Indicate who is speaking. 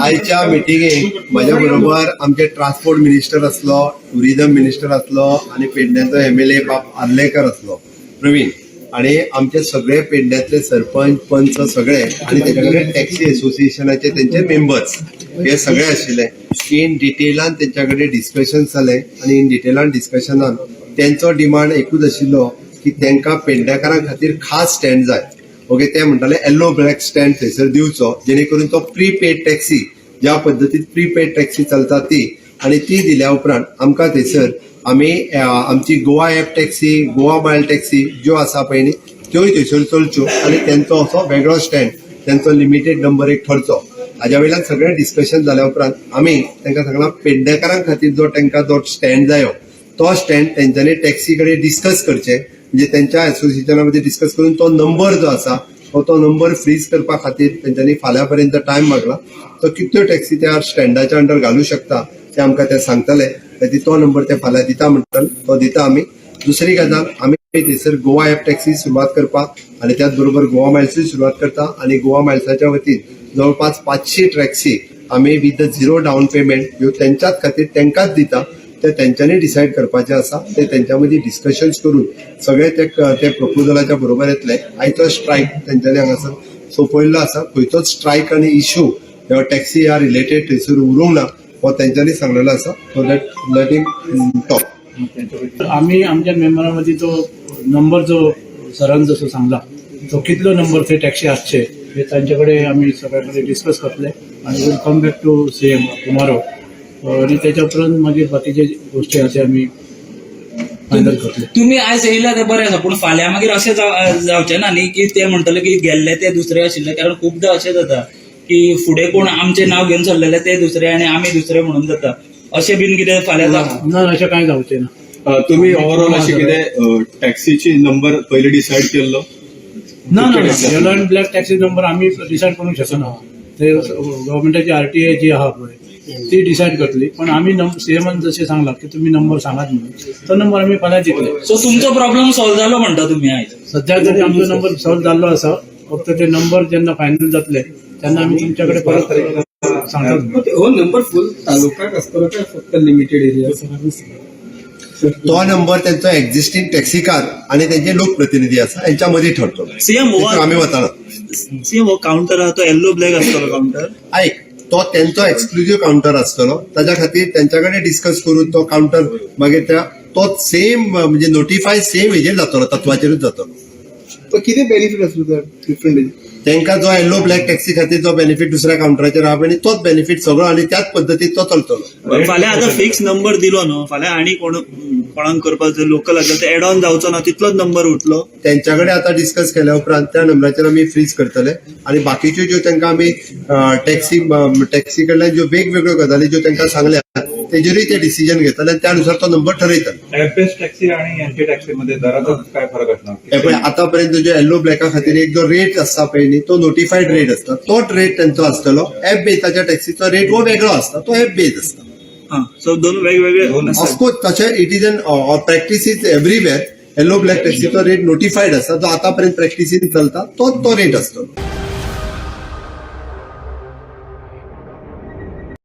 Speaker 1: आयच्या मिटिंगेक माझ्या बरोबर आमचे ट्रान्सपोर्ट मिनिस्टर असलो, टुरिझम मिनिस्टर असलो आणि पेडण्याचो MLA बाब आर्लेकर असलो प्रवीण, आणि आमचे सगळे पेडण्यातले सरपंच पंच सगळे आणि त्याच्याकडे टॅक्सी असोसिएशनाचे त्यांचे मेंबर्स हे सगळे आशिल्ले. इन डिटेलान त्यांच्याकडे डिस्कशन जाले आणि इन डिटेलान डिस्कशनान त्यांचो डिमांड एकूच आशिल्लो की तांकां पेडण्याकारां खातीर खास स्टँड जाय. ओके, ते म्हणटाले येलो ब्लॅक स्टँड थंयसर दिवचो, जेणे करून तो प्रीपेड टॅक्सी ज्या पद्दतीन प्रीपेड टॅक्सी चलता ती, आणि ती दिल्या उपरांत आमकां थंयसर आमी आमची गोवा ॲप टॅक्सी, गोवा मायल टॅक्सी ज्यो आसा पळय न्ही त्योय थंयसर चलच्यो आणि त्यांचो असो वेगळो स्टँड, त्यांचो लिमिटेड नंबर एक ठरचो. हाज्या वयल्यान सगळें डिस्कशन जाल्या उपरांत आमी तांकां सांगलां पेडणेकारां खातीर जो तांकां जो स्टँड जायो तो स्टँड तेंच्यांनी टॅक्सी कडेन डिस्कस करचे, म्हणजे त्यांच्या असोसिएशना मध्ये डिस्कस करून तो नंबर जो आसा तो नंबर फ्रीज करपा खातीर तेंच्यांनी फाल्यां पर्यंत टायम मागला. तो कितल्यो टॅक्सी त्या स्टँडाच्या अंडर घालूं शकता ते आमकां ते सांगतले. तो नंबर ते फाल्यां दिता म्हणटाले, तो दिता आमी. दुसरी गजाल, आमी थंयसर गोवा ॲप टॅक्सी सुरवात करपाक आणि त्याच बरोबर गोवा मायल्सूय सुरवात करता, आणि गोवा मायल्साच्या वतीन जवळपास 500 टॅक्सी आमी विथ द 0 डाऊन पेमेंट ह्यो तेंच्याच खातीर तांकांच दिता. ते तेंच्यांनी डिसायड करपाचें आसा, ते तेंच्या मदीं डिस्कशन्स करून सगळे ते प्रपोजलाच्या बरोबर येतले. आयचो स्ट्रायक तेंच्यांनी हांगासर सोंपयल्लो आसा. खंयचोच स्ट्रायक आनी इश्यू ह्यो टॅक्सी ह्या रिलेटेड थंयसर उरूंक ना हो तेंच्यांनी सांगलेलो आसा. So let him talk.
Speaker 2: आम्ही आमच्या मेंबरांमध्ये जो नंबर जो सरान जसो सांगला तो कितलो नंबर ते टॅक्सी आसचे हे तांच्याकडे आम्ही सगळ्यांकडे डिस्कस करतले आणि will come back to CM tomorrow. आणि त्याच्या उपरांत मागीर बाकीचे गोष्टी आसा आमी फायनल करतले.
Speaker 3: तुम्ही आयज येयला ते बरें आसा, पूण फाल्यां मागीर अशें जावचें ना न्ही की ते म्हणटले की गेल्ले ते दुसरे आशिल्ले. कारण खूबदां अशें जाता की फुडें कोण आमचें नांव घेवन सरलेले ते दुसरे आणि आमी दुसरे म्हणून जाता. अशें बीन कितें फाल्यां
Speaker 2: ना, अशें कांय जावचें ना.
Speaker 4: तुम्ही ओव्हरऑल अशी कितें टॅक्सीची नंबर पयलीं डिसायड केल्लो?
Speaker 2: ना, yellow and black taxi number आम्ही डिसायड करूंक शकना. ते गव्हर्मेंटाची RTA जी आहा पळय ती डिसायड करतली. पण आम्ही CMन जशें सांगला की तुम्ही नंबर सांगात म्हणून तो नंबर आम्ही फाल्यां दितले.
Speaker 3: सो तुमचो प्रॉब्लेम सॉल्व जालो म्हणटा तुम्ही आयज?
Speaker 2: सध्या तरी आमचो नंबर सॉल्व जाल्लो आसा. फक्त ते नंबर जेन्ना फायनल जातले तेन्ना आमी तुमच्याकडे परत सांगतात.
Speaker 5: हो नंबर फुल तालुक्याक आसतलो काय फक्त लिमिटेड एरिया?
Speaker 1: तो नंबर त्यांचो एक्झिस्टिंग टॅक्सी कार आणि त्यांचे लोकप्रतिनिधी आसा यांच्या मध्ये ठरतो.
Speaker 3: CM
Speaker 1: आम्ही वताना
Speaker 3: हो काउंटर आहा तो येल्लो ब्लॅक आसतलो काउंटर?
Speaker 1: ऐक, तो त्यांचो एक्सक्लुझिव्ह काउंटर आसतलो. ताच्या खातीर त्यांच्याकडे डिस्कस करून तो काउंटर मागीर तो सेम म्हणजे नोटिफाय सेम हेजेर जातलो, तत्वाचेरूच जातलो.
Speaker 5: पण किती बेनिफिट असलो तर डिफरंट?
Speaker 1: तांकां जो येल्लो ब्लॅक टॅक्सी खातीर जो बेनिफिट दुसऱ्या काउंटराचेर आहा पळय तोच बेनिफिट सगळो आणि त्याच पद्दतीन तो चलतलो.
Speaker 6: फाल्यां आतां फिक्स नंबर दिलो न्हू, फाल्यां आनी कोणाक करपाक लोकल आसा ते एड ऑन जावचो ना, तितलोच नंबर उरतलो.
Speaker 1: त्यांच्याकडे आता डिस्कस केल्या उपरांत त्या नंबराचेर आमी फ्रीज करतले आणि बाकीच्यो ज्यो तांकां आमी टॅक्सी कडल्यान ज्यो वेगवेगळ्यो गजाली ज्यो तांकां सांगल्या तेजेरूय ते डिसिजन घेतले आणि त्यानुसार तो नंबर ठरयतले.
Speaker 4: ॲप टॅक्सी आणि एनटी टॅक्सी मध्ये दरातच काय फरक असणार?
Speaker 1: पण आतापर्यंत जो येल्लो ब्लॅका खातीर एक जो रेट आसता पळय न्ही तो नोटिफाईड रेट असता, तोच रेट त्यांचो आसतलो. ॲप बेताच्या टॅक्सीचो रेट हो वेगळो असता, तो ॲप बेज असता.
Speaker 6: सो दोन वेगवेगळे
Speaker 1: ऑफकोर्स तशें it is an practice is everywhere. Yellow black टॅक्सीचो रेट नोटिफाईड आसा, जो आतापर्यंत प्रॅक्टिसीन चलता तो रेट असतो.